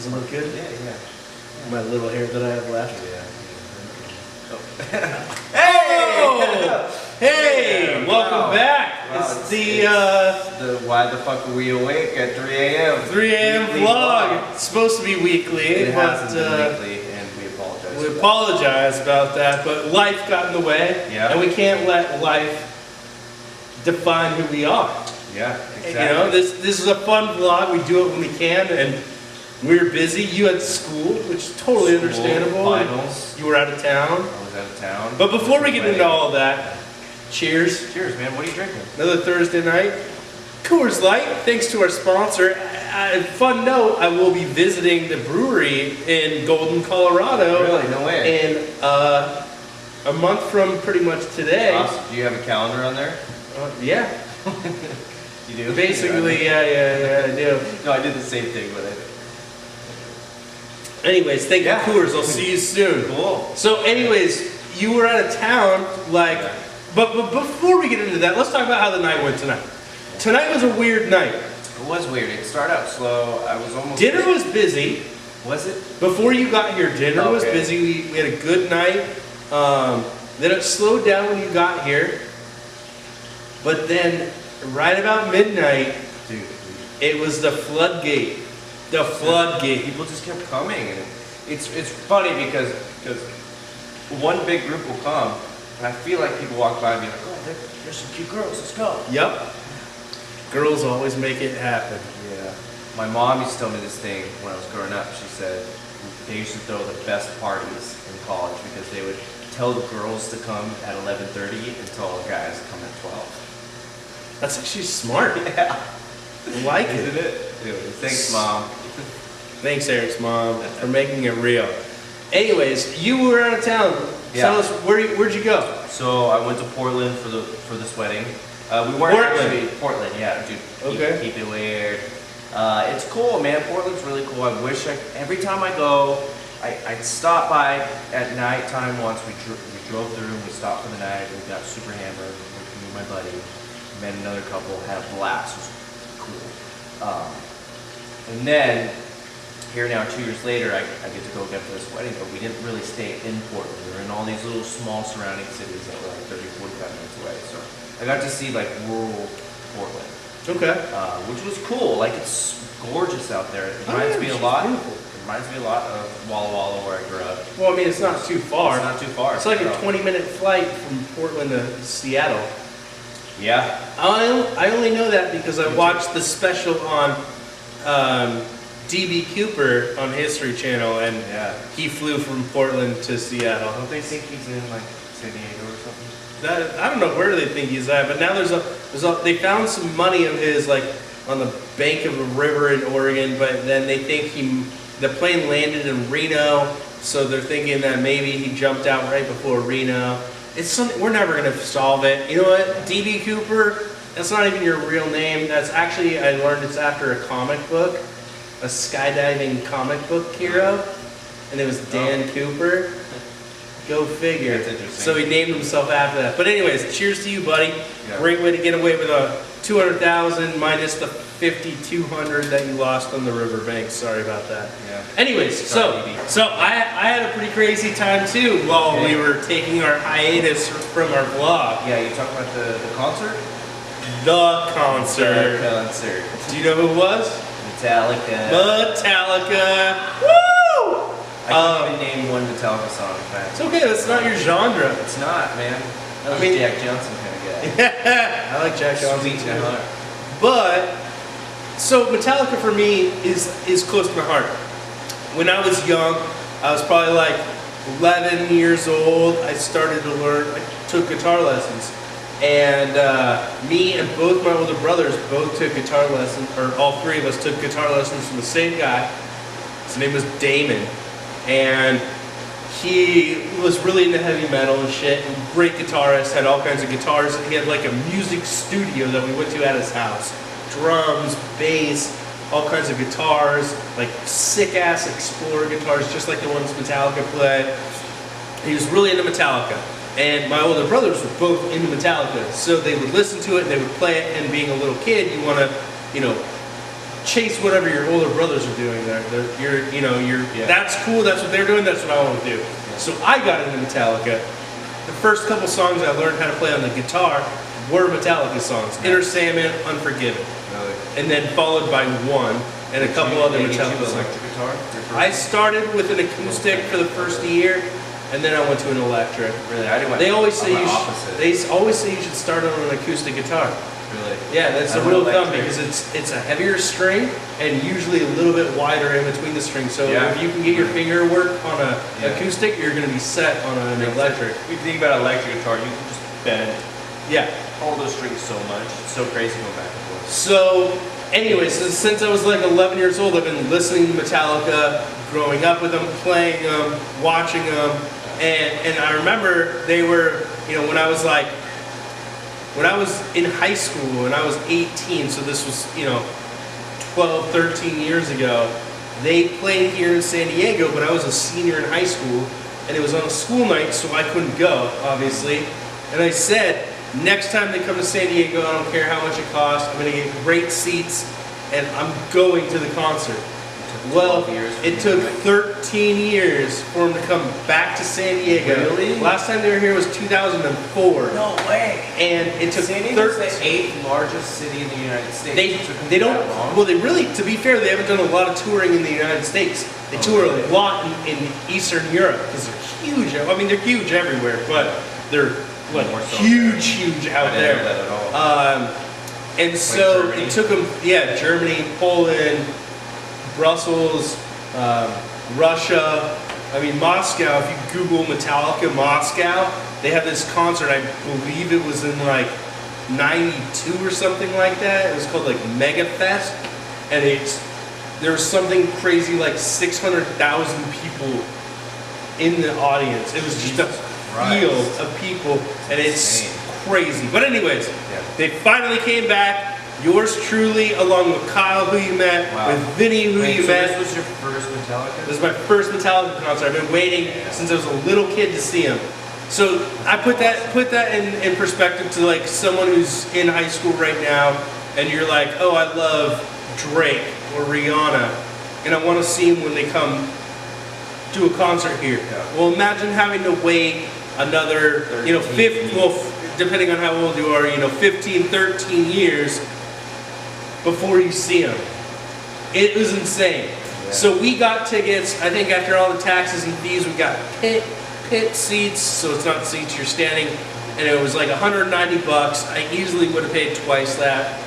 Does it look good? Yeah. My little hair that I have left. Yeah. Hey! Welcome back. Wow, It's the why the fuck are we awake at 3 a.m. 3 a.m. Weekly vlog. It's supposed to be weekly, It but hasn't been weekly, and we apologize. we apologize about that. But life got in the way, Yeah. and we can't let life define who we are. Yeah, exactly. You know, this is a fun vlog. We do it when we can, and we're busy. You had school, which is totally understandable. Finals. You were out of town. I was out of town. But before we get into all of that, cheers. Cheers, man. What are you drinking? Another Thursday night. Coors Light, thanks to our sponsor. Fun note, I will be visiting the brewery in Golden, Colorado. Really? No way. In a month from pretty much today. Awesome. Do you have a calendar on there? Yeah. You do? Basically, yeah, I do. No, I did the same thing, but Anyways, thank you, Yeah. Coors. I'll see you soon. Cool. So, anyways, you were out of town, but before we get into that, let's talk about how the night went tonight. Tonight was a weird night. It was weird. It started out slow. I was almost... Dinner was busy. Was it? Before you got here, dinner was Okay. busy. We had a good night. Then it slowed down when you got here. But then, right about midnight, Dude. it was the floodgate. The floodgate. People just kept coming, and it's funny because one big group will come, and I feel like people walk by and be like, oh, there's some cute girls, let's go. Yep. Girls always make it happen. Yeah. My mom used to tell me this thing when I was growing up. She said they used to throw the best parties in college because they would tell the girls to come at 11:30 and tell the guys to come at 12. That's actually smart. Yeah. I like it. Isn't it? Anyway, thanks, Mom. Thanks, Eric's mom, for making it real. Anyways, you were out of town. Yeah. Tell us, where'd you go? So I went to Portland for this wedding. We weren't actually Portland, yeah, dude. Okay. Keep it weird. It's cool, man. Portland's really cool. I wish every time I go, I'd stop by at nighttime once. We drove through and we stopped for the night. We got super hammered. Me and my buddy met another couple, had a blast. It was cool. And then here now, 2 years later, I get to go again for this wedding, but we didn't really stay in Portland. We were in all these little small surrounding cities that were like 30, 45 minutes away. So I got to see like rural Portland. Okay. Which was cool. Like, it's gorgeous out there. It reminds me a lot. Beautiful. It reminds me a lot of Walla Walla, where I grew up. Well, I mean, it's not too far. It's not too far. It's like No. a 20-minute flight from Portland to Seattle. Yeah. I only know that because I watched the special on D.B. Cooper on History Channel, and Yeah. he flew from Portland to Seattle. Don't they think he's in like San Diego or something? I don't know where they think he's at, but now they found some money of his like on the bank of a river in Oregon, but then they think the plane landed in Reno, so they're thinking that maybe he jumped out right before Reno. We're never gonna solve it. You know what, D.B. Cooper? That's not even your real name. That's actually, I learned it's after a comic book, a skydiving comic book hero, and it was Dan Cooper. Go figure. That's interesting. So he named himself after that. But anyways, cheers to you, buddy. Yeah. Great way to get away with a 200,000 minus the 5,200 that you lost on the riverbank. Sorry about that. Yeah. Anyways, Sorry, so I had a pretty crazy time too while we were taking our hiatus from our vlog. Yeah, you talking about the concert? The concert. The concert. Do you know who it was? Metallica. Metallica. Woo! I can't even name one Metallica song, in fact. It's okay. That's not your genre. It's not, man. I was I mean- a Jack Johnson kind of guy. I like Jack Johnson Sweet too. and hot. But so Metallica for me is close to my heart. When I was young, I was probably like 11 years old. I started to learn. I took guitar lessons, and me and both my older brothers both took guitar lessons, or all three of us took guitar lessons from the same guy. His name was Damon, and he was really into heavy metal and shit, and great guitarist, had all kinds of guitars. He had like a music studio that we went to at his house. Drums, bass, all kinds of guitars, like sick-ass Explorer guitars, just like the ones Metallica play. He was really into Metallica. And my older brothers were both into Metallica, so they would listen to it and they would play it, and being a little kid, you want to, chase whatever your older brothers are doing. That's cool. That's what they're doing. That's what I want to do. So I got into Metallica. The first couple songs I learned how to play on the guitar were Metallica songs. Inner Sandman, Unforgiven. Really? And then followed by One and a couple other Metallica songs. Electric guitar? I started with an acoustic for the first year, and then I went to an electric. Really? I didn't. They always say you should start on an acoustic guitar. Really? Yeah, that's a real thumb because it's a heavier string and usually a little bit wider in between the strings. So if you can get your finger work on an acoustic, you're going to be set on an electric. If you think about electric guitar, you can just bend all those strings so much. It's so crazy going back and forth. So, anyways, since I was like 11 years old, I've been listening to Metallica, growing up with them, playing them, watching them, and I remember they were, when I was in high school and I was 18, so this was, 12, 13 years ago, they played here in San Diego, but I was a senior in high school, and it was on a school night, so I couldn't go, obviously. And I said, next time they come to San Diego, I don't care how much it costs, I'm going to get great seats, and I'm going to the concert. Well, it took 13 years for them to come back to San Diego. Really? Last time they were here was 2004. No way. And it took San Diego's the 8th largest city in the United States. They don't. Well, they really, to be fair, they haven't done a lot of touring in the United States. They tour a lot in Eastern Europe because they're huge. I mean, they're huge everywhere, but they're like huge out there. I didn't know that at all. And so it took them, Germany, Poland, Brussels, Russia, Moscow. If you Google Metallica Moscow, they have this concert, I believe it was in like 92 or something like that. It was called like Mega Fest, and there was something crazy like 600,000 people in the audience. It was just a field of people, and it's crazy. But anyways, they finally came back. Yours truly, along with Kyle, who you met, with Vinny, who you met. This was your first Metallica? This is my first Metallica concert. I've been waiting since I was a little kid to see him. So I put that in perspective to like someone who's in high school right now, and you're like, oh, I love Drake or Rihanna, and I want to see them when they come to a concert here. Well, imagine having to wait another, depending on how old you are, 15, 13 years before you see them. It was insane. Yeah. So we got tickets, I think after all the taxes and fees, we got pit seats, so it's not seats you're standing, and it was like $190. I easily would have paid twice that.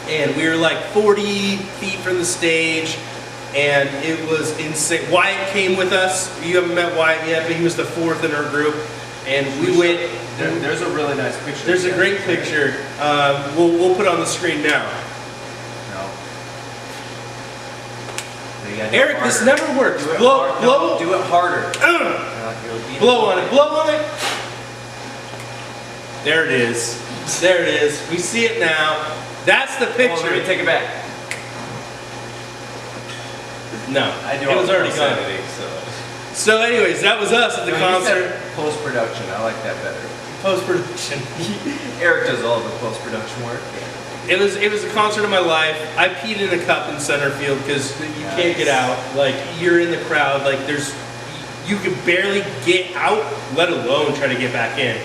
And we were like 40 feet from the stage, and it was insane. Wyatt came with us. You haven't met Wyatt yet, but he was the fourth in our group. And we went. There's a really nice picture. There's a great picture. We'll put it on the screen now. No. Eric, this never works. Blow. Do it harder. Blow on it. Blow on it. There it is. There it is. We see it now. That's the picture. Let me take it back. No, it was already gone. So anyways, that was us at the concert. Post-production, I like that better. Post-production. Eric does all the post-production work. It was a concert of my life. I peed in a cup in center field because you can't get out. Like, you're in the crowd. Like, you could barely get out, let alone try to get back in.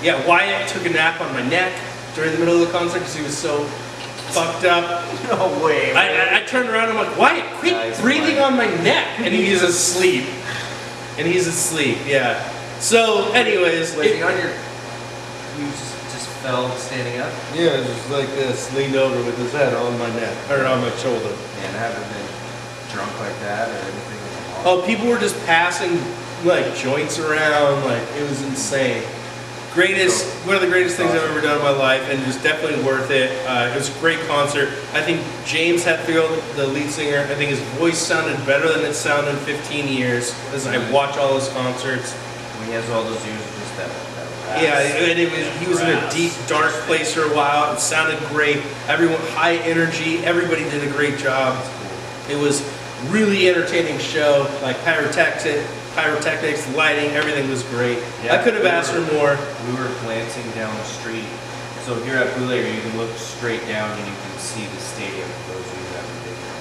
Yeah, Wyatt took a nap on my neck during the middle of the concert because he was so fucked up. No way. I turned around and I'm like, Wyatt, quit breathing on my neck. And he's asleep. Yeah. So, anyways. Was he on your... You just fell standing up? Yeah, just like this, leaned over with his head on my neck, or on my shoulder. Man, I haven't been drunk like that or anything. Oh, people were just passing, like, joints around, like, it was insane. One of the greatest things I've ever done in my life, and it was definitely worth it. It was a great concert. I think James Hetfield, the lead singer, I think his voice sounded better than it sounded in 15 years, as I watch all his concerts. When he has all those years of just that yeah, and he was in a deep, dark place for a while. It sounded great. Everyone, high energy. Everybody did a great job. It was really entertaining show, like pyrotechnics, lighting, everything was great. Yeah, I could have asked for more. We were glancing down the street. So here at Blue Laker, you can look straight down and you can see the stadium for those of you who haven't been here.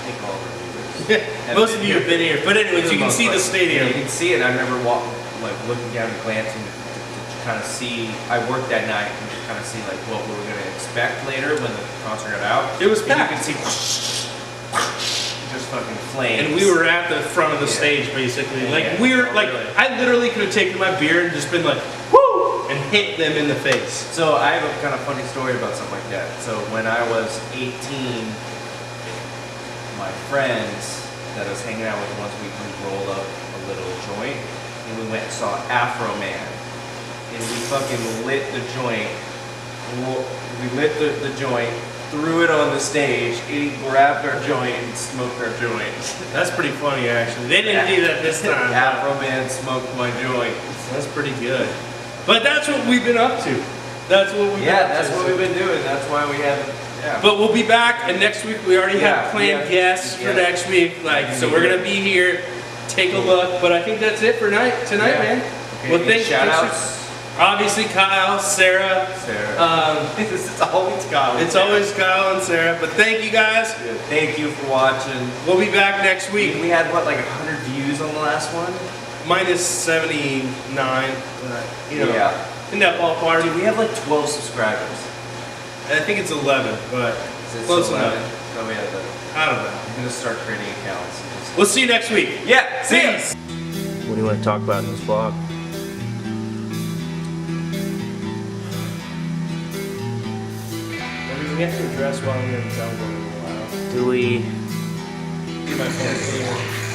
think all the leaders. Most of you have been here, but anyways, you can see the stadium. Yeah, you can see it. I remember looking down and glancing to kind of see. I worked that night and to kind of see like what we were going to expect later when the concert got out. It was and packed. you could see just fucking flames. And we were at the front of the stage, basically. Like we were like, I literally could have taken my beer and just been like, woo, and hit them in the face. So I have a kind of funny story about something like that. So when I was 18, my friends that I was hanging out with once we rolled up a little joint, and we went and saw Afro Man, and we fucking lit the joint. We lit the joint, threw it on the stage, he grabbed our joint and smoked our joint. That's pretty funny, actually. They didn't do that this time. Afro Man smoked my joint. That's pretty good. But that's what we've been up to. That's what we've been up to. That's what we've been doing. That's why we haven't. Yeah. But we'll be back, and next week we already have planned guests for next week. Like, so we're gonna be here, take a look. But I think that's it for tonight, man. Okay, Well, thanks. Shout outs. Obviously, Kyle, Sarah. It's always Kyle. It's always Kyle and Sarah. But thank you guys. Yeah, thank you for watching. We'll be back next week. We had what, like 100 views on the last one? Minus 79. You know, in that ballpark. Dude, we have like 12 subscribers. I think it's 11, but close enough. So we have I don't know. I'm gonna start creating accounts. We'll see you next week. Yeah, see ya. What do you want to talk about in this vlog? We have to address why we haven't done one in a while. Do we? Get my phone here.